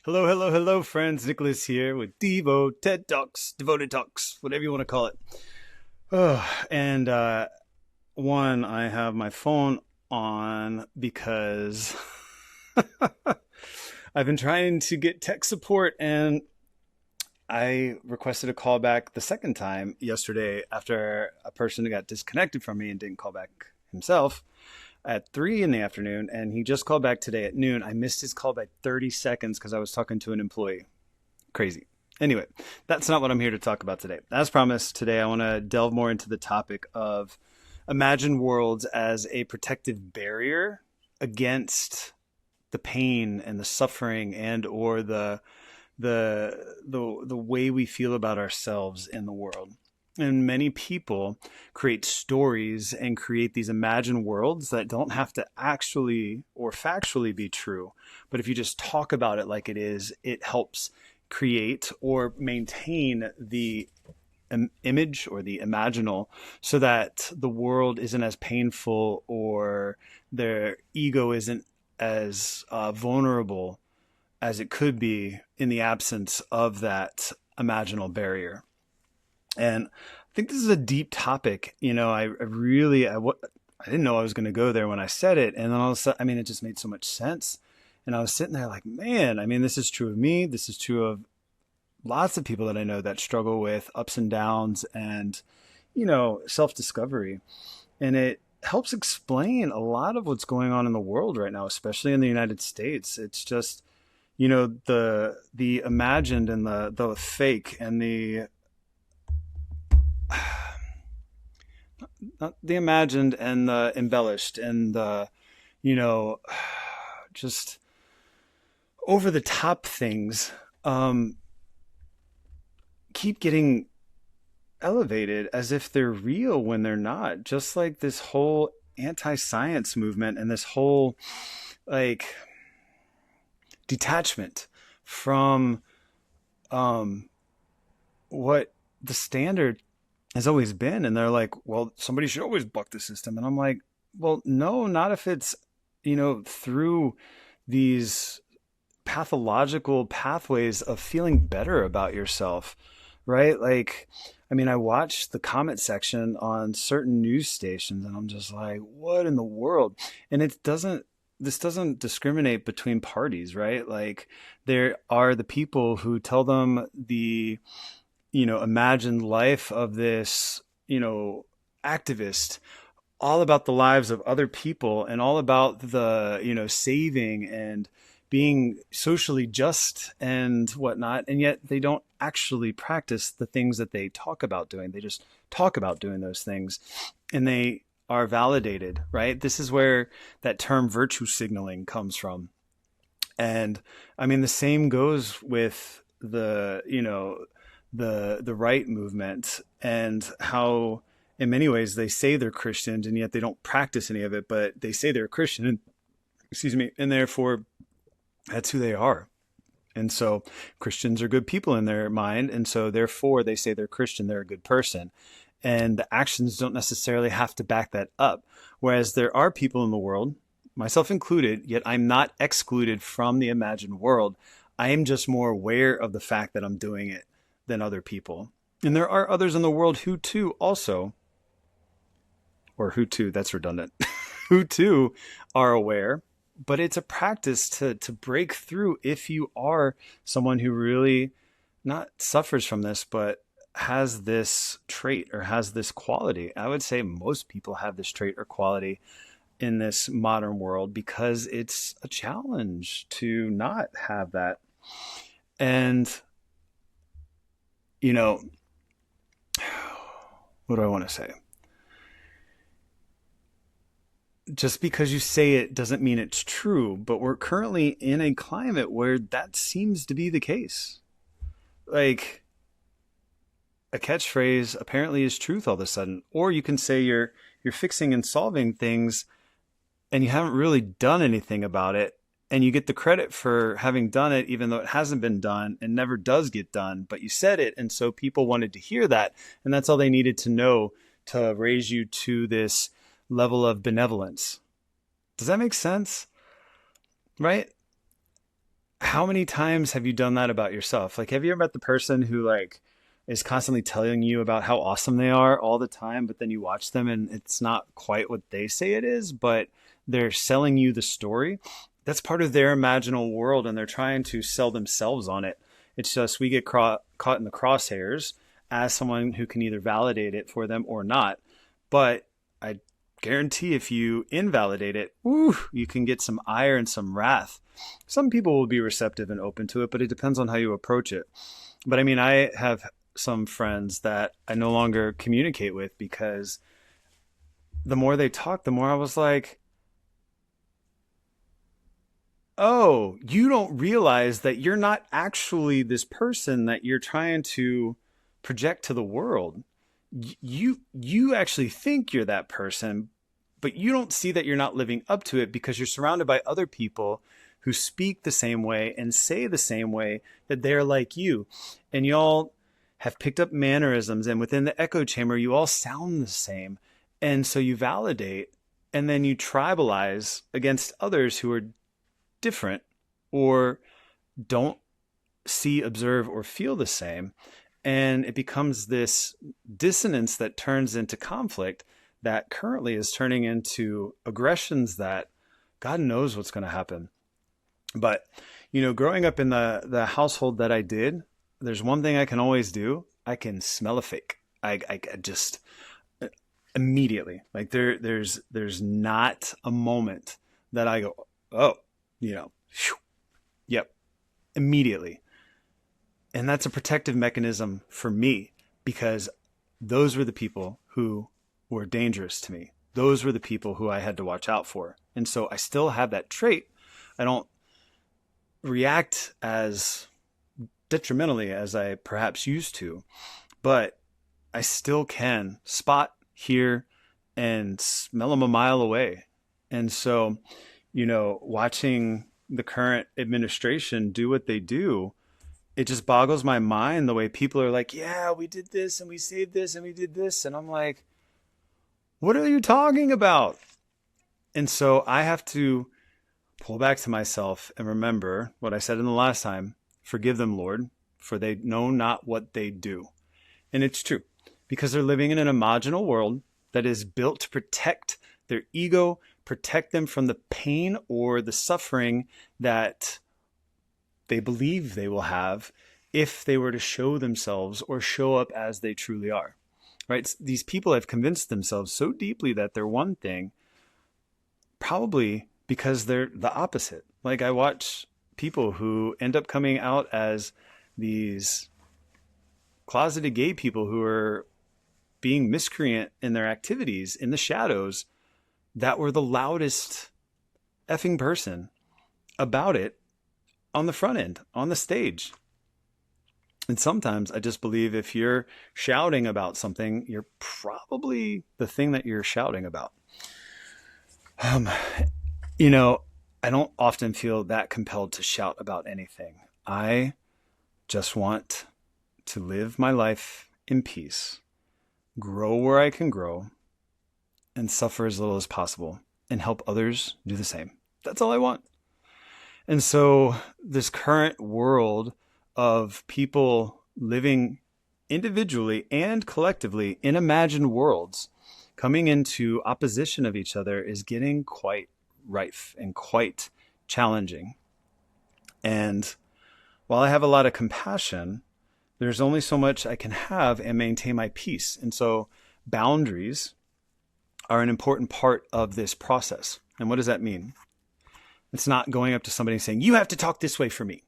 Hello, hello, hello, friends. Nicholas here with DIVOted Talks, DIVOted Talks, whatever you want to call it. And one, I have my phone on because I've been trying to get tech support, and I requested a call back the second time yesterday after a person got disconnected from me and didn't call back himself at 3 in the afternoon, and he just called back today at noon. I missed his call by 30 seconds because I was talking to an employee. Crazy. Anyway, that's not what I'm here to talk about today. As promised, today I want to delve more into the topic of imagined worlds as a protective barrier against the pain and the suffering and or the way we feel about ourselves in the world. And many people create stories and create these imagined worlds that don't have to actually or factually be true. But if you just talk about it like it is, it helps create or maintain the image or the imaginal so that the world isn't as painful or their ego isn't as vulnerable as it could be in the absence of that imaginal barrier. And I think this is a deep topic. I didn't know I was going to go there when I said it. And then all of a sudden, it just made so much sense. And I was sitting there like, man, this is true of me. This is true of lots of people that I know that struggle with ups and downs and, self-discovery. And it helps explain a lot of what's going on in the world right now, especially in the United States. It's just, the imagined and the fake and not the imagined and the embellished and the, just over the top things keep getting elevated as if they're real when they're not. Just like this whole anti-science movement and this whole detachment from what the standard has always been. And they're like, well, somebody should always buck the system. And I'm like, well, no, not if it's, through these pathological pathways of feeling better about yourself, right? I watch the comment section on certain news stations and I'm just like, what in the world? And this doesn't discriminate between parties, right? There are the people who tell them the, imagined life of this, activist, all about the lives of other people and all about the, saving and being socially just and whatnot. And yet they don't actually practice the things that they talk about doing. They just talk about doing those things and they are validated, right? This is where that term virtue signaling comes from. And the same goes with the right movement and how in many ways they say they're Christians and yet they don't practice any of it, but they say they're a Christian and therefore that's who they are. And so Christians are good people in their mind. And so therefore they say they're Christian, they're a good person. And the actions don't necessarily have to back that up. Whereas there are people in the world, myself included, yet I'm not excluded from the imagined world. I am just more aware of the fact that I'm doing it than other people. And there are others in the world who too also, or who too, that's redundant, who too are aware. But it's a practice to break through if you are someone who really not suffers from this, but has this trait or has this quality. I would say most people have this trait or quality in this modern world because it's a challenge to not have that. And, what do I want to say? Just because you say it doesn't mean it's true, but we're currently in a climate where that seems to be the case. A catchphrase apparently is truth all of a sudden. Or you can say you're fixing and solving things and you haven't really done anything about it. And you get the credit for having done it, even though it hasn't been done and never does get done. But you said it. And so people wanted to hear that. And that's all they needed to know to raise you to this level of benevolence. Does that make sense? Right? how many times have you done that about yourself? Like, have you ever met the person who like is constantly telling you about how awesome they are all the time, but then you watch them and it's not quite what they say it is, but they're selling you the story? That's part of their imaginal world, and they're trying to sell themselves on it. It's just we get caught in the crosshairs as someone who can either validate it for them or not. But I guarantee if you invalidate it, woo, you can get some ire and some wrath. Some people will be receptive and open to it, but it depends on how you approach it. But I mean, I have some friends that I no longer communicate with because the more they talk, the more I was like, oh, you don't realize that you're not actually this person that you're trying to project to the world. You actually think you're that person, but you don't see that you're not living up to it because you're surrounded by other people who speak the same way and say the same way, that they're like you. And y'all have picked up mannerisms, and within the echo chamber, you all sound the same. And so you validate, and then you tribalize against others who are different or don't see, observe, or feel the same. And it becomes this dissonance that turns into conflict that currently is turning into aggressions that God knows what's going to happen. But, you know, growing up in the household that I did, there's one thing I can always do. I can smell a fake. I just immediately, like there's not a moment that I go, oh, you know, whew, yep, immediately. And that's a protective mechanism for me, because those were the people who were dangerous to me. Those were the people who I had to watch out for. And so I still have that trait. I don't react as detrimentally as I perhaps used to, but I still can spot, hear, and smell them a mile away. And so, you know, watching the current administration do what they do, it just boggles my mind the way people are like, yeah, we did this and we saved this and we did this. And I'm like, what are you talking about? And so I have to pull back to myself and remember what I said in the last time. Forgive them, Lord, for they know not what they do. And it's true, because they're living in an imaginal world that is built to protect their ego, protect them from the pain or the suffering that they believe they will have if they were to show themselves or show up as they truly are. Right? These people have convinced themselves so deeply that they're one thing, probably because they're the opposite. Like, I watch people who end up coming out as these closeted gay people who are being miscreant in their activities in the shadows, that were the loudest effing person about it on the front end, on the stage. And sometimes I just believe if you're shouting about something, you're probably the thing that you're shouting about. You know, I don't often feel that compelled to shout about anything. I just want to live my life in peace, grow where I can grow, and suffer as little as possible, and help others do the same. That's all I want. And so this current world of people living individually and collectively in imagined worlds coming into opposition of each other is getting quite rife and quite challenging. And while I have a lot of compassion, there's only so much I can have and maintain my peace. And so boundaries are an important part of this process. And what does that mean? It's not going up to somebody and saying, you have to talk this way for me.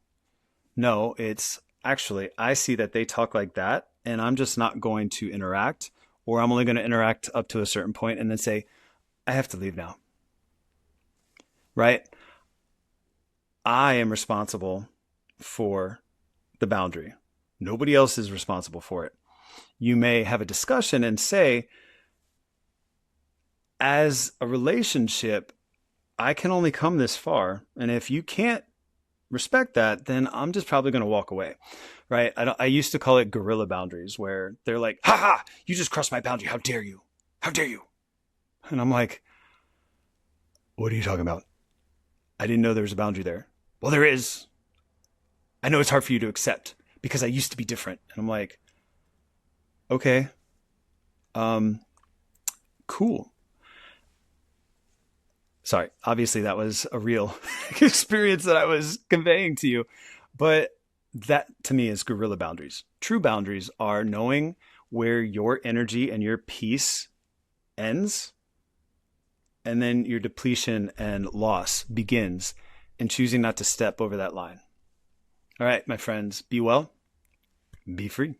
No, it's actually, I see that they talk like that, and I'm just not going to interact, or I'm only going to interact up to a certain point and then say, I have to leave now. Right? I am responsible for the boundary. Nobody else is responsible for it. You may have a discussion and say, as a relationship, I can only come this far. And if you can't respect that, then I'm just probably going to walk away. Right? I used to call it guerrilla boundaries, where they're like, ha ha, you just crossed my boundary. How dare you? How dare you? And I'm like, what are you talking about? I didn't know there was a boundary there. Well, there is. I know it's hard for you to accept because I used to be different. And I'm like, okay, cool. Sorry, obviously that was a real experience that I was conveying to you. But that to me is guerrilla boundaries. True boundaries are knowing where your energy and your peace ends, and then your depletion and loss begins, and choosing not to step over that line. All right, my friends, be well, be free.